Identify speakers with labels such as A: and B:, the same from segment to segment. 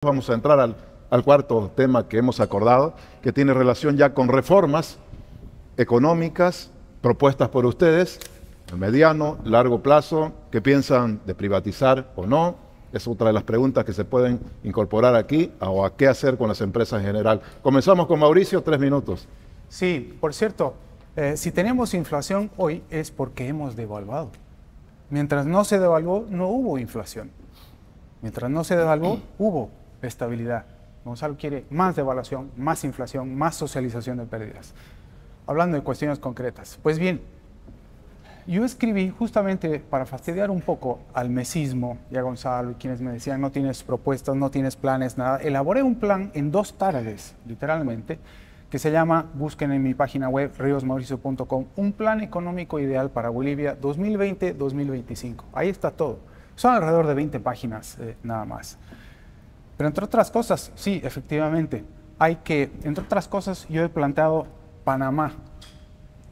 A: Vamos a entrar al cuarto tema que hemos acordado, que tiene relación ya con reformas económicas propuestas por ustedes, a mediano, largo plazo, que piensan de privatizar o no. Es otra de las preguntas que se pueden incorporar aquí, o a qué hacer con las empresas en general. Comenzamos con Mauricio, 3 minutos.
B: Sí, por cierto, si tenemos inflación hoy es porque hemos devaluado. Mientras no se devaluó, no hubo inflación. Mientras no se devaluó, hubo estabilidad. Gonzalo quiere más devaluación, más inflación, más socialización de pérdidas. Hablando de cuestiones concretas. Pues bien, yo escribí justamente para fastidiar un poco al mesismo y a Gonzalo y quienes me decían no tienes propuestas, no tienes planes, nada. Elaboré un plan en 2 tardes, literalmente, que se llama, busquen en mi página web riosmauricio.com, un plan económico ideal para Bolivia 2020-2025. Ahí está todo. Son alrededor de 20 páginas nada más. Pero entre otras cosas, sí, efectivamente, entre otras cosas, yo he planteado Panamá.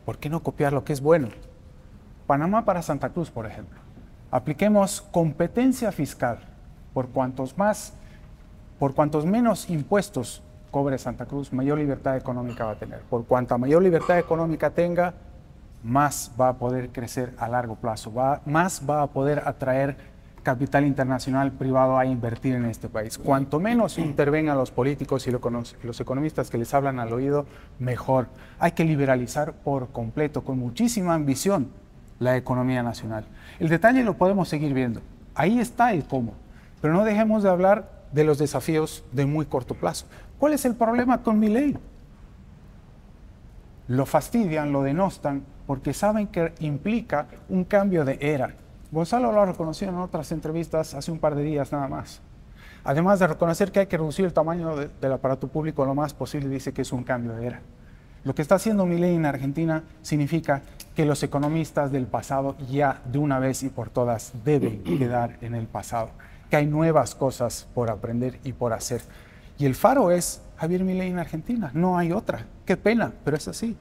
B: ¿Por qué no copiar lo que es bueno? Panamá para Santa Cruz, por ejemplo. Apliquemos competencia fiscal. Por cuantos menos impuestos cobre Santa Cruz, mayor libertad económica va a tener. Por cuanta mayor libertad económica tenga, más va a poder crecer a largo plazo, más va a poder atraer capital internacional privado a invertir en este país. Cuanto menos intervengan los políticos y los economistas que les hablan al oído, mejor. Hay que liberalizar por completo, con muchísima ambición, la economía nacional. El detalle lo podemos seguir viendo. Ahí está el cómo. Pero no dejemos de hablar de los desafíos de muy corto plazo. ¿Cuál es el problema con Milei? Lo fastidian, lo denostan, porque saben que implica un cambio de era. Gonzalo lo ha reconocido en otras entrevistas hace un par de días nada más. Además de reconocer que hay que reducir el tamaño del aparato público lo más posible, dice que es un cambio de era. Lo que está haciendo Milei en Argentina significa que los economistas del pasado ya de una vez y por todas deben quedar en el pasado, que hay nuevas cosas por aprender y por hacer. Y el faro es Javier Milei en Argentina, no hay otra. Qué pena, pero es así.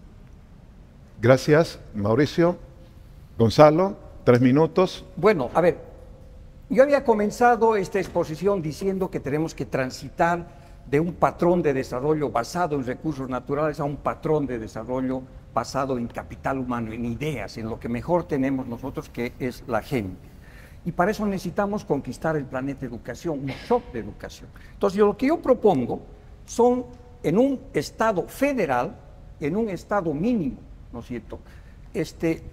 A: Gracias, Mauricio. Gonzalo, 3 minutos.
C: Bueno, a ver, yo había comenzado esta exposición diciendo que tenemos que transitar de un patrón de desarrollo basado en recursos naturales a un patrón de desarrollo basado en capital humano, en ideas, en lo que mejor tenemos nosotros, que es la gente. Y para eso necesitamos conquistar el planeta educación, un shock de educación. Entonces, lo que yo propongo son, en un Estado federal, en un Estado mínimo, ¿no es cierto?,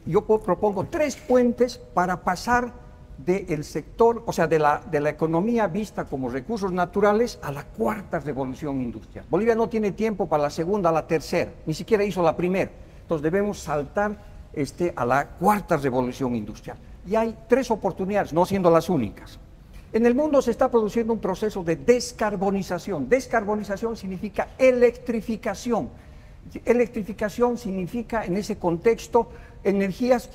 C: yo propongo 3 puentes para pasar del sector, o sea, de la economía vista como recursos naturales a la 4ª revolución industrial. Bolivia no tiene tiempo para la 2ª, la 3ª, ni siquiera hizo la 1ª. Entonces debemos saltar a la 4ª revolución industrial. Y hay 3 oportunidades, no siendo las únicas. En el mundo se está produciendo un proceso de descarbonización. Descarbonización significa electrificación. Electrificación significa, en ese contexto, energías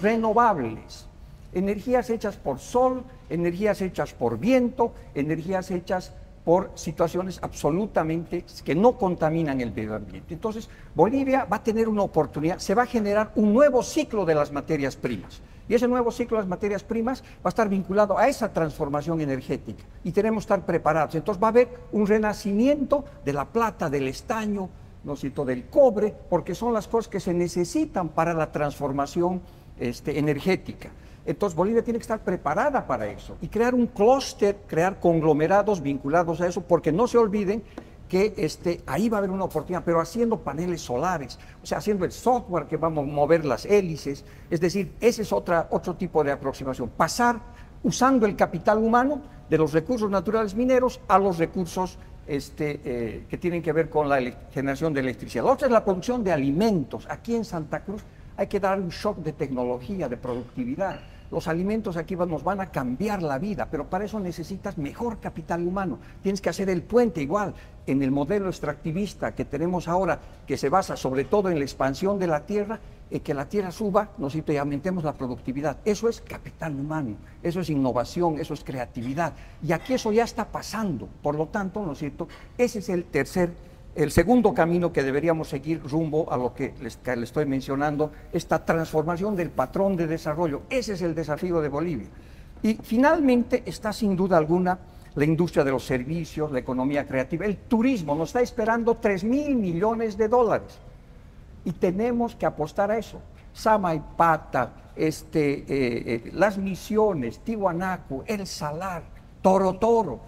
C: renovables, energías hechas por sol, energías hechas por viento, energías hechas por situaciones absolutamente que no contaminan el medio ambiente. Entonces, Bolivia va a tener una oportunidad, se va a generar un nuevo ciclo de las materias primas. Y ese nuevo ciclo de las materias primas va a estar vinculado a esa transformación energética. Y tenemos que estar preparados. Entonces va a haber un renacimiento de la plata, del estaño, ¿no es cierto?, del cobre, porque son las cosas que se necesitan para la transformación energética. Entonces Bolivia tiene que estar preparada para eso y crear un clúster, crear conglomerados vinculados a eso, porque no se olviden que ahí va a haber una oportunidad, pero haciendo paneles solares, o sea, haciendo el software que vamos a mover las hélices, es decir, ese es otro tipo de aproximación, pasar usando el capital humano de los recursos naturales mineros a los recursos que tienen que ver con la generación de electricidad. La otra es la producción de alimentos. Aquí en Santa Cruz hay que dar un shock de tecnología, de productividad. Los alimentos aquí nos van a cambiar la vida, pero para eso necesitas mejor capital humano. Tienes que hacer el puente igual en el modelo extractivista que tenemos ahora, que se basa sobre todo en la expansión de la tierra, que la tierra suba, ¿no es cierto?, y aumentemos la productividad. Eso es capital humano, eso es innovación, eso es creatividad. Y aquí eso ya está pasando. Por lo tanto, ¿no es cierto?, ese es el segundo camino que deberíamos seguir rumbo a lo que les estoy mencionando, esta transformación del patrón de desarrollo. Ese es el desafío de Bolivia. Y finalmente está sin duda alguna la industria de los servicios, la economía creativa, el turismo. Nos está esperando 3.000 millones de dólares y tenemos que apostar a eso. Samaipata, las Misiones, Tiwanaku, El Salar, Toro,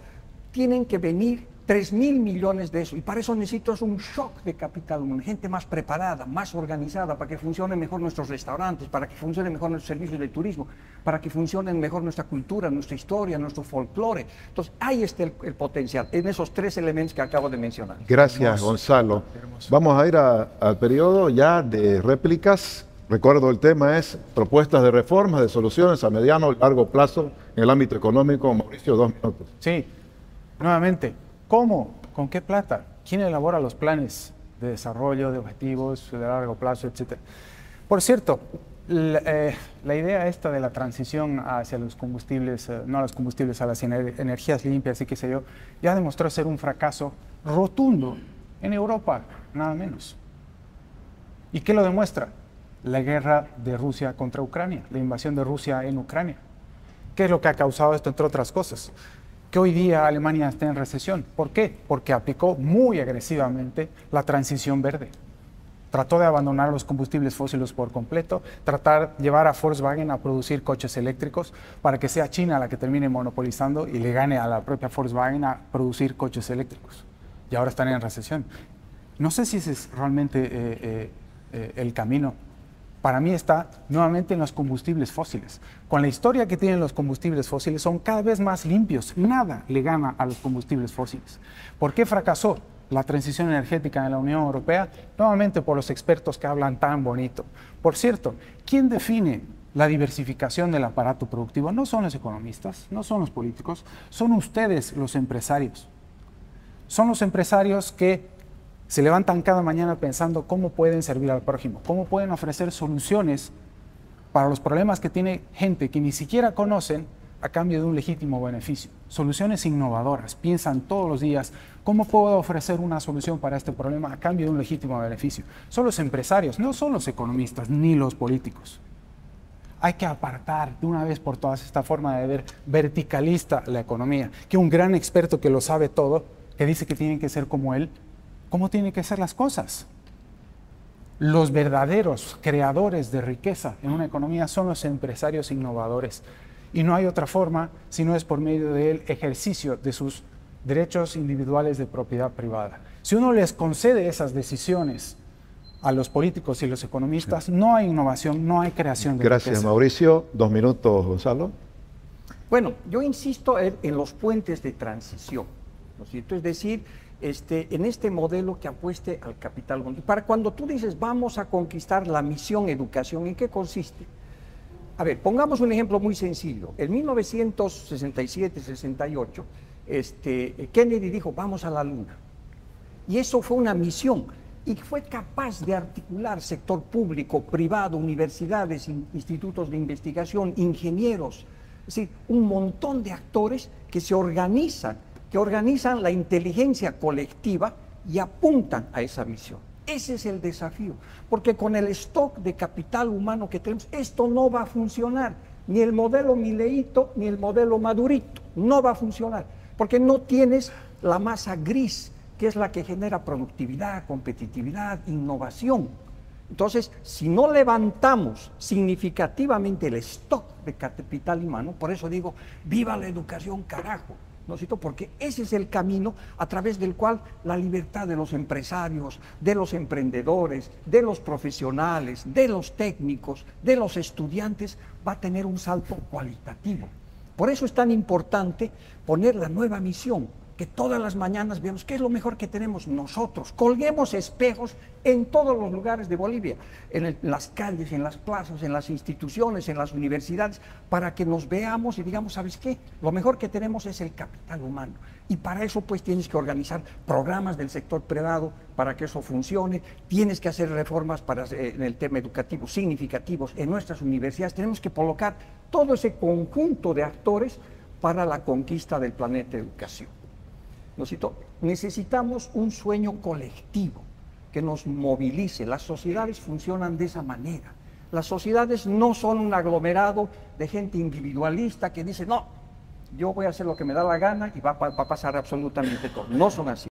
C: tienen que venir 3.000 millones de eso, y para eso necesito un shock de capital humano, gente más preparada, más organizada, para que funcionen mejor nuestros restaurantes, para que funcionen mejor nuestros servicios de turismo, para que funcionen mejor nuestra cultura, nuestra historia, nuestro folclore. Entonces, ahí está el potencial, en esos 3 elementos que acabo de mencionar.
A: Gracias, Gonzalo. Vamos a ir al periodo ya de réplicas. Recuerdo, el tema es propuestas de reformas, de soluciones a mediano y largo plazo en el ámbito económico. Mauricio, 2 minutos.
B: Sí, nuevamente, ¿cómo? ¿Con qué plata? ¿Quién elabora los planes de desarrollo, de objetivos de largo plazo, etcétera? Por cierto, la idea esta de la transición hacia los combustibles, no a los combustibles, a las energías limpias y qué sé yo, ya demostró ser un fracaso rotundo en Europa, nada menos. ¿Y qué lo demuestra? La guerra de Rusia contra Ucrania, la invasión de Rusia en Ucrania. ¿Qué es lo que ha causado esto, entre otras cosas? Que hoy día Alemania esté en recesión. ¿Por qué? Porque aplicó muy agresivamente la transición verde. Trató de abandonar los combustibles fósiles por completo, tratar de llevar a Volkswagen a producir coches eléctricos para que sea China la que termine monopolizando y le gane a la propia Volkswagen a producir coches eléctricos. Y ahora están en recesión. No sé si ese es realmente el camino. Para mí está nuevamente en los combustibles fósiles. Con la historia que tienen los combustibles fósiles, son cada vez más limpios. Nada le gana a los combustibles fósiles. ¿Por qué fracasó la transición energética en la Unión Europea? Nuevamente por los expertos que hablan tan bonito. Por cierto, ¿quién define la diversificación del aparato productivo? No son los economistas, no son los políticos, son ustedes los empresarios. Son los empresarios que se levantan cada mañana pensando cómo pueden servir al prójimo, cómo pueden ofrecer soluciones para los problemas que tiene gente que ni siquiera conocen a cambio de un legítimo beneficio. Soluciones innovadoras. Piensan todos los días, ¿cómo puedo ofrecer una solución para este problema a cambio de un legítimo beneficio? Son los empresarios, no son los economistas ni los políticos. Hay que apartar de una vez por todas esta forma de ver verticalista la economía, que un gran experto que lo sabe todo, que dice que tienen que ser como él, ¿cómo tienen que ser las cosas? Los verdaderos creadores de riqueza en una economía son los empresarios innovadores. Y no hay otra forma si no es por medio del ejercicio de sus derechos individuales de propiedad privada. Si uno les concede esas decisiones a los políticos y los economistas, sí, no hay innovación, no hay creación de riqueza.
A: Gracias, Mauricio. 2 minutos, Gonzalo.
C: Bueno, yo insisto en los puentes de transición, ¿no es cierto? Es decir, en este modelo que apueste al capital humano. Y para cuando tú dices vamos a conquistar la misión educación, ¿en qué consiste? A ver, pongamos un ejemplo muy sencillo. En 1967-68, Kennedy dijo vamos a la luna. Y eso fue una misión. Y fue capaz de articular sector público, privado, universidades, institutos de investigación, ingenieros, es decir, un montón de actores que se organizan, que organizan la inteligencia colectiva y apuntan a esa misión. Ese es el desafío, porque con el stock de capital humano que tenemos, esto no va a funcionar, ni el modelo Mileito, ni el modelo Madurito, no va a funcionar, porque no tienes la masa gris, que es la que genera productividad, competitividad, innovación. Entonces, si no levantamos significativamente el stock de capital humano, por eso digo, viva la educación, carajo. ¿No es cierto? Porque ese es el camino a través del cual la libertad de los empresarios, de los emprendedores, de los profesionales, de los técnicos, de los estudiantes, va a tener un salto cualitativo. Por eso es tan importante poner la nueva misión, que todas las mañanas veamos qué es lo mejor que tenemos nosotros. Colguemos espejos en todos los lugares de Bolivia, en las calles, en las plazas, en las instituciones, en las universidades, para que nos veamos y digamos, ¿sabes qué? Lo mejor que tenemos es el capital humano. Y para eso pues tienes que organizar programas del sector privado para que eso funcione, tienes que hacer reformas en el tema educativo significativos en nuestras universidades, tenemos que colocar todo ese conjunto de actores para la conquista del planeta educación. Necesitamos un sueño colectivo que nos movilice. Las sociedades funcionan de esa manera. Las sociedades no son un aglomerado de gente individualista que dice, no, yo voy a hacer lo que me da la gana y va a pasar absolutamente todo. No son así.